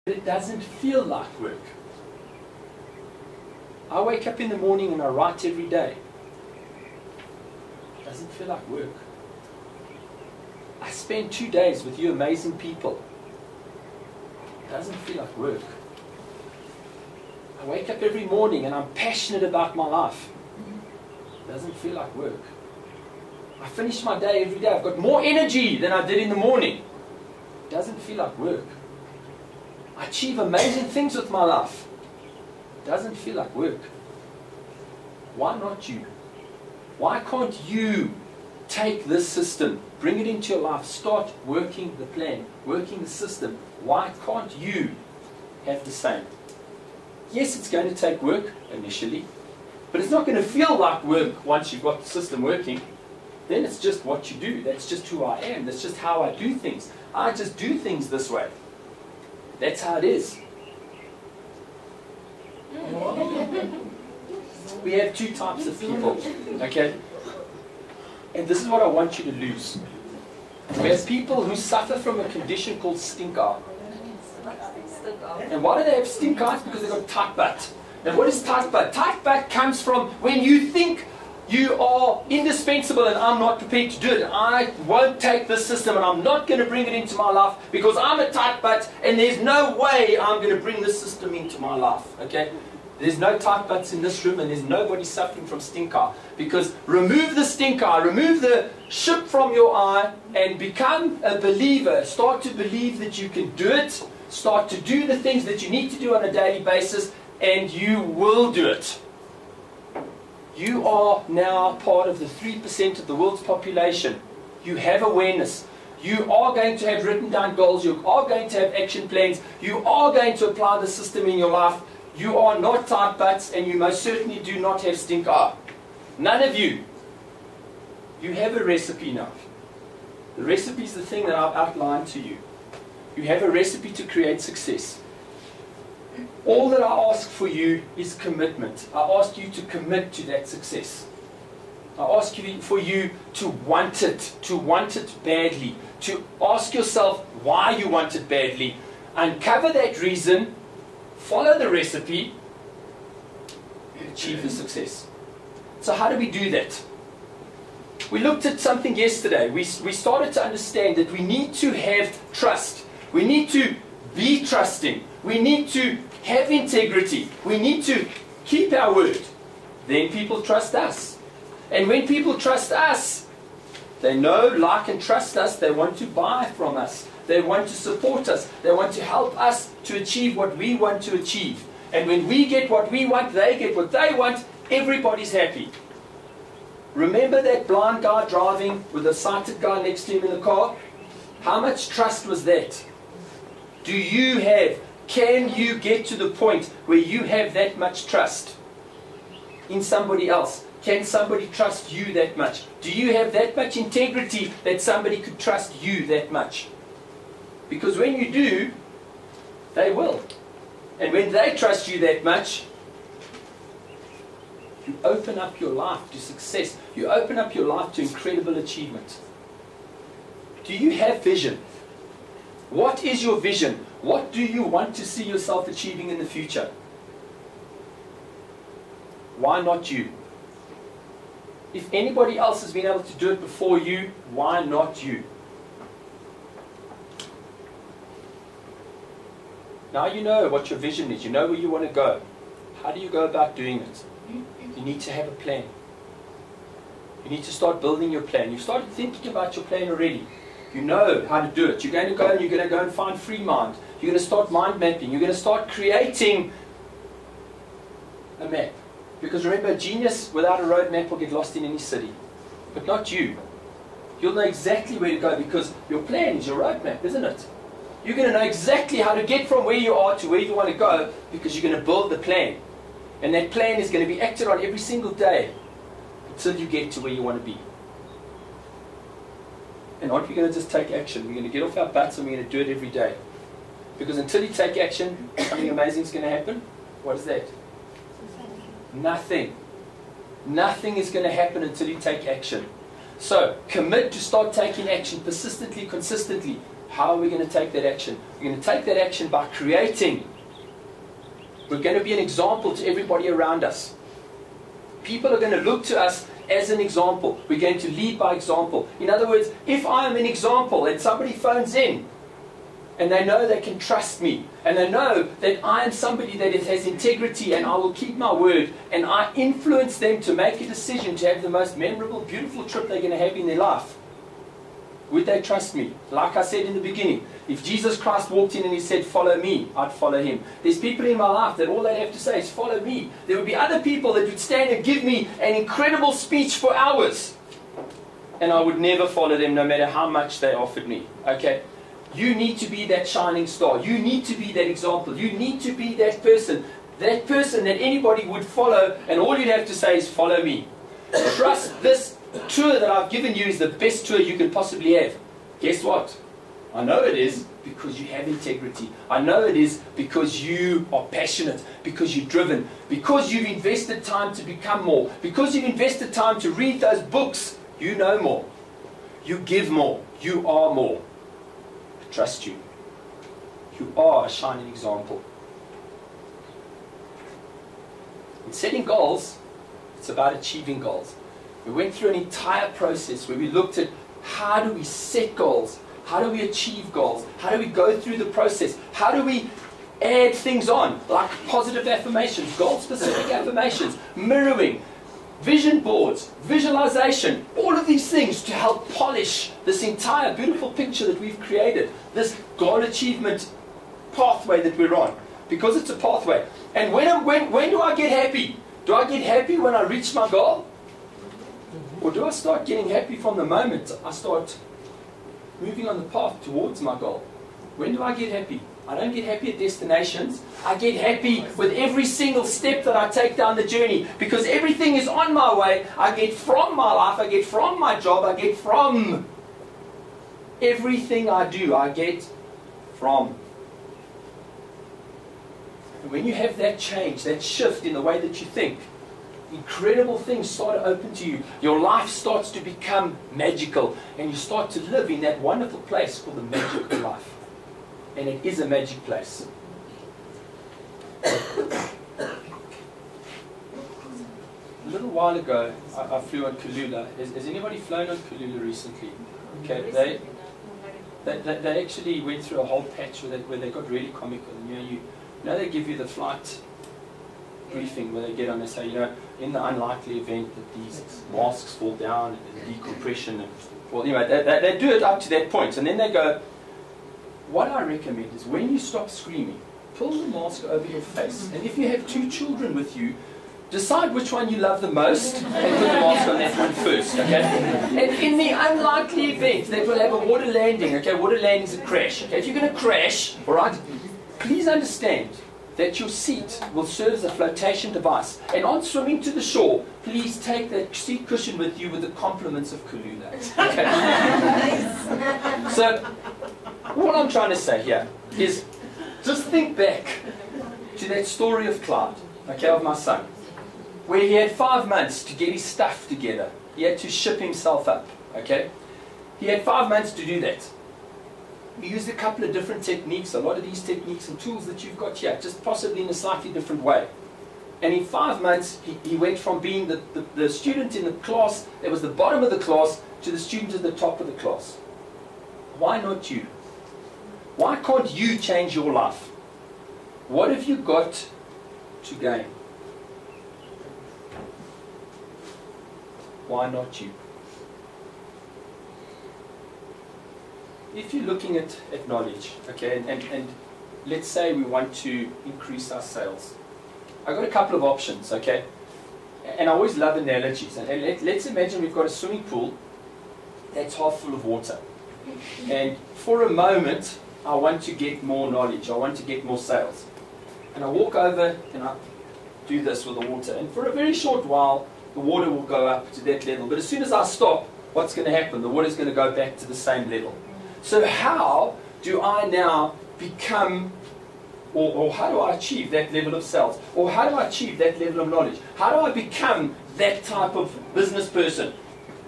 It doesn't feel like work. I wake up in the morning and I write every day. It doesn't feel like work. I spend 2 days with you amazing people. It doesn't feel like work. I wake up every morning and I'm passionate about my life. It doesn't feel like work. I finish my day every day. I've got more energy than I did in the morning. It doesn't feel like work. I achieve amazing things with my life. It doesn't feel like work. Why not you? Why can't you take this system, bring it into your life, start working the plan, working the system? Why can't you have the same? Yes, it's going to take work initially, but it's not going to feel like work once you've got the system working. Then it's just what you do. That's just who I am. That's just how I do things. I just do things this way. That's how it is. We have two types of people, okay? And this is what I want you to lose. We have people who suffer from a condition called stink eye. And why do they have stink eyes? Because they've got tight butt. And what is tight butt? Tight butt comes from when you think you are indispensable and I'm not prepared to do it. I won't take this system and I'm not going to bring it into my life because I'm a tight butt and there's no way I'm going to bring this system into my life. Okay? There's no tight butts in this room and there's nobody suffering from stink eye. Because remove the stink eye, remove the ship from your eye and become a believer. Start to believe that you can do it. Start to do the things that you need to do on a daily basis and you will do it. You are now part of the 3% of the world's population. You have awareness. You are going to have written down goals. You are going to have action plans. You are going to apply the system in your life. You are not tight butts and you most certainly do not have stink eye. None of you. You have a recipe now. The recipe is the thing that I've outlined to you. You have a recipe to create success. All that I ask for you is commitment. I ask you to commit to that success. I ask you for you to want it badly, to ask yourself why you want it badly, uncover that reason, follow the recipe, and achieve the success. So how do we do that? We looked at something yesterday. We started to understand that we need to have trust. We need to be trusting. We need to have integrity. We need to keep our word. Then people trust us. And when people trust us, they know, like, and trust us. They want to buy from us. They want to support us. They want to help us to achieve what we want to achieve. And when we get what we want, they get what they want, everybody's happy. Remember that blind guy driving with a sighted guy next to him in the car? How much trust was that? Do you have? Can you get to the point where you have that much trust in somebody else? Can somebody trust you that much? Do you have that much integrity that somebody could trust you that much? Because when you do, they will. And when they trust you that much, you open up your life to success. You open up your life to incredible achievement. Do you have vision? What is your vision? What do you want to see yourself achieving in the future? Why not you? If anybody else has been able to do it before you, why not you? Now you know what your vision is. You know where you want to go. How do you go about doing it? You need to have a plan. You need to start building your plan. You've started thinking about your plan already. You know how to do it. You're going to go and you're going to go and find free mind. You're going to start mind mapping. You're going to start creating a map. Because remember, a genius without a road map will get lost in any city. But not you. You'll know exactly where to go because your plan is your road map, isn't it? You're going to know exactly how to get from where you are to where you want to go because you're going to build the plan. And that plan is going to be acted on every single day until you get to where you want to be. And aren't we going to just take action? We're going to get off our butts and we're going to do it every day. Because until you take action, something amazing is going to happen. What is that? Nothing. Nothing is going to happen until you take action. So, commit to start taking action persistently, consistently. How are we going to take that action? We're going to take that action by creating. We're going to be an example to everybody around us. People are going to look to us as an example. We're going to lead by example. In other words, if I am an example and somebody phones in and they know they can trust me and they know that I am somebody that has integrity and I will keep my word and I influence them to make a decision to have the most memorable, beautiful trip they're going to have in their life, would they trust me? Like I said in the beginning, if Jesus Christ walked in and he said, follow me, I'd follow him. There's people in my life that all they have to say is follow me. There would be other people that would stand and give me an incredible speech for hours. And I would never follow them no matter how much they offered me. Okay? You need to be that shining star. You need to be that example. You need to be that person that anybody would follow, and all you'd have to say is follow me. Trust this tour that I've given you is the best tour you could possibly have. Guess what? I know it is because you have integrity. I know it is because you are passionate, because you're driven, because you've invested time to become more, because you've invested time to read those books. You know more. You give more. You are more. I trust you. You are a shining example. In setting goals, it's about achieving goals. We went through an entire process where we looked at how do we set goals, how do we achieve goals, how do we go through the process, how do we add things on, like positive affirmations, goal-specific affirmations, mirroring, vision boards, visualization, all of these things to help polish this entire beautiful picture that we've created, this goal achievement pathway that we're on, because it's a pathway. And when do I get happy? Do I get happy when I reach my goal? Or do I start getting happy from the moment I start moving on the path towards my goal? When do I get happy? I don't get happy at destinations. I get happy with every single step that I take down the journey, because everything is on my way. I get from my life, I get from my job, I get from everything I do, I get from. And when you have that change, that shift in the way that you think, incredible things start to open to you. Your life starts to become magical, and you start to live in that wonderful place called the magical life. And it is a magic place. A little while ago, I flew on Kulula. Has anybody flown on Kulula recently? Okay, they actually went through a whole patch where they got really comical. And, you know they give you the flight briefing where they get on and say, in the unlikely event that these masks fall down and there's decompression, and well, anyway, they do it up to that point, and then they go, what I recommend is when you stop screaming, pull the mask over your face, and if you have 2 children with you, decide which one you love the most and put the mask on that one first, okay? And in the unlikely event that we'll have a water landing, okay, water landing is a crash, okay? If you're going to crash, all right, please understand that your seat will serve as a flotation device. And on swimming to the shore, please take that seat cushion with you with the compliments of Kulula. Okay? So, what I'm trying to say here is, just think back to that story of Clyde, okay, of my son, where he had 5 months to get his stuff together. He had to ship himself up, okay? He had 5 months to do that. We used a couple of different techniques, a lot of these techniques and tools that you've got here, just possibly in a slightly different way. And in 5 months, he went from being the student in the class that was the bottom of the class to the student at the top of the class. Why not you? Why can't you change your life? What have you got to gain? Why not you? If you're looking at knowledge, okay, and let's say we want to increase our sales. I've got a couple of options, okay? And I always love analogies. And let's imagine we've got a swimming pool that's half full of water. And for a moment, I want to get more knowledge. I want to get more sales. And I walk over and I do this with the water. And for a very short while, the water will go up to that level. But as soon as I stop, what's going to happen? The water's going to go back to the same level. So how do I now become, or how do I achieve that level of sales? Or how do I achieve that level of knowledge? How do I become that type of business person?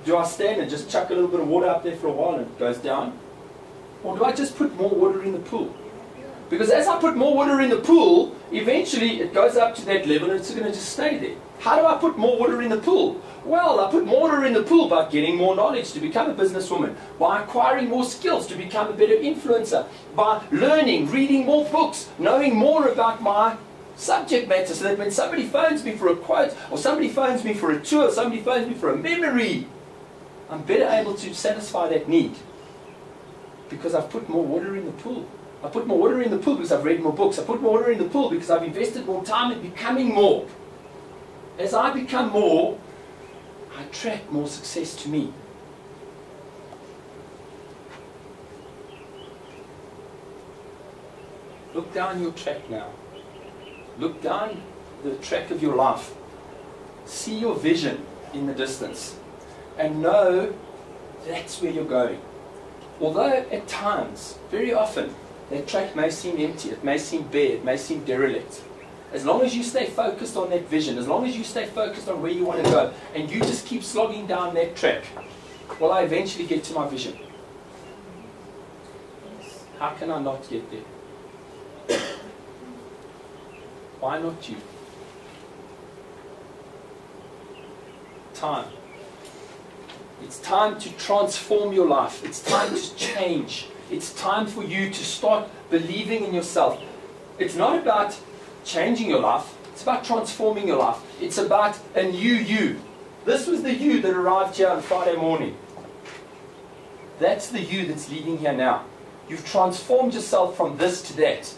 Do I stand and just chuck a little bit of water up there for a while and it goes down? Or do I just put more water in the pool? Because as I put more water in the pool, eventually it goes up to that level and it's going to just stay there. How do I put more water in the pool? Well, I put more water in the pool by getting more knowledge to become a businesswoman, by acquiring more skills to become a better influencer, by learning, reading more books, knowing more about my subject matter, so that when somebody phones me for a quote, or somebody phones me for a tour, or somebody phones me for a memory, I'm better able to satisfy that need because I've put more water in the pool. I put more water in the pool because I've read more books. I put more water in the pool because I've invested more time in becoming more. As I become more, I attract more success to me. Look down your track now. Look down the track of your life. See your vision in the distance. And know that's where you're going. Although at times, very often, that track may seem empty, it may seem bare, it may seem derelict. As long as you stay focused on that vision, as long as you stay focused on where you want to go, and you just keep slogging down that track, will I eventually get to my vision? How can I not get there? Why not you? Time. It's time to transform your life. It's time to change. It's time for you to start believing in yourself. It's not about changing your life. It's about transforming your life. It's about a new you. This was the you that arrived here on Friday morning. That's the you that's leaving here now. You've transformed yourself from this to that.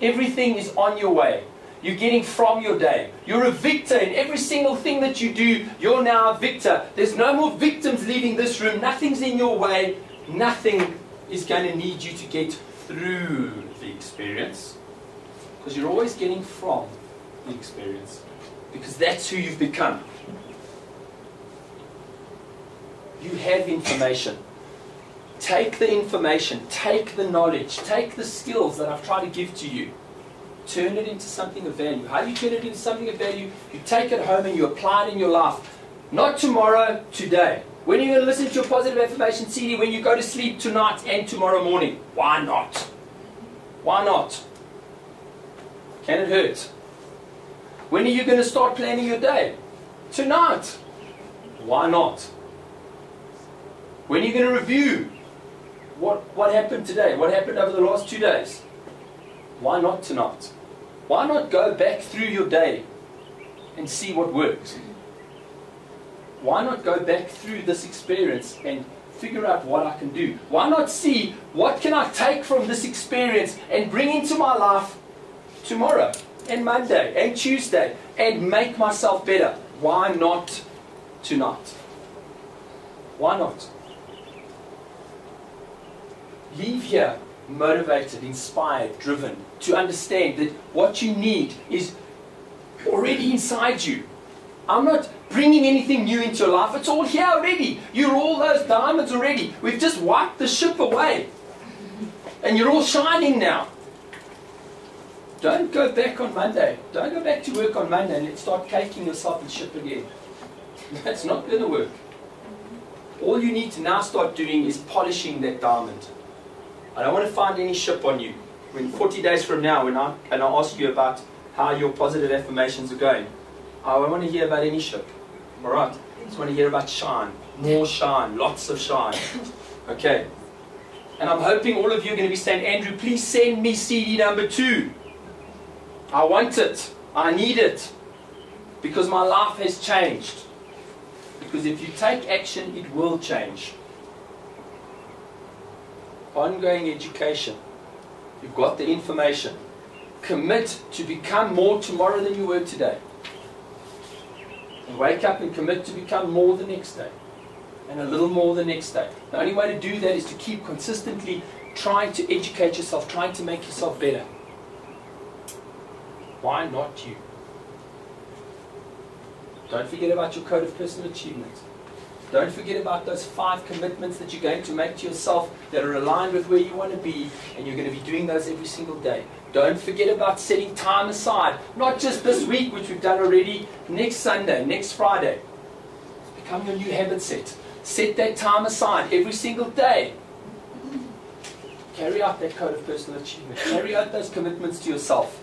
Everything is on your way. You're getting from your day. You're a victor in every single thing that you do. You're now a victor. There's no more victims leaving this room. Nothing's in your way. Nothing is going to need you to get through the experience. Because you're always getting from the experience. Because that's who you've become. You have information. Take the information. Take the knowledge. Take the skills that I've tried to give to you. Turn it into something of value. How do you turn it into something of value? You take it home and you apply it in your life. Not tomorrow, today. When are you going to listen to your positive affirmation CD? When you go to sleep tonight and tomorrow morning. Why not? Why not? Can it hurt? When are you going to start planning your day? Tonight. Why not? When are you going to review what happened today? What happened over the last 2 days? Why not tonight? Why not go back through your day and see what worked? Why not go back through this experience and figure out what I can do? Why not see what can I take from this experience and bring into my life tomorrow and Monday and Tuesday and make myself better? Why not tonight? Why not? Leave here motivated, inspired, driven, to understand that what you need is already inside you. I'm not bringing anything new into your life. It's all here already. You're all those diamonds already. We've just wiped the ship away. And you're all shining now. Don't go back on Monday. Don't go back to work on Monday and let's start caking yourself in ship again. That's not going to work. All you need to now start doing is polishing that diamond. I don't want to find any ship on you. When 40 days from now, when I ask you about how your positive affirmations are going, I don't want to hear about any ship. Alright? I just want to hear about shine. More shine. Lots of shine. Okay. And I'm hoping all of you are going to be saying, Andrew, please send me CD number 2. I want it. I need it. Because my life has changed. Because if you take action, it will change. Ongoing education. You've got the information. Commit to become more tomorrow than you were today. And wake up and commit to become more the next day. And a little more the next day. The only way to do that is to keep consistently trying to educate yourself, trying to make yourself better. Why not you? Don't forget about your code of personal achievement. Don't forget about those 5 commitments that you're going to make to yourself that are aligned with where you want to be, and you're going to be doing those every single day. Don't forget about setting time aside, not just this week, which we've done already, next Sunday, next Friday. It's become your new habit set. Set that time aside every single day Carry out that code of personal achievement. Carry out those commitments to yourself.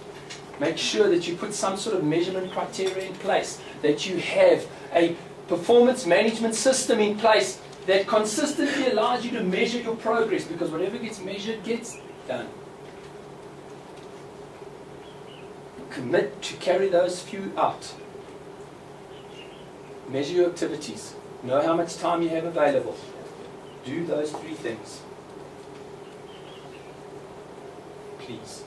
Make sure that you put some sort of measurement criteria in place, that you have a performance management system in place that consistently allows you to measure your progress, because whatever gets measured gets done. Commit to carry those few out. Measure your activities. Know how much time you have available. Do those 3 things. Please.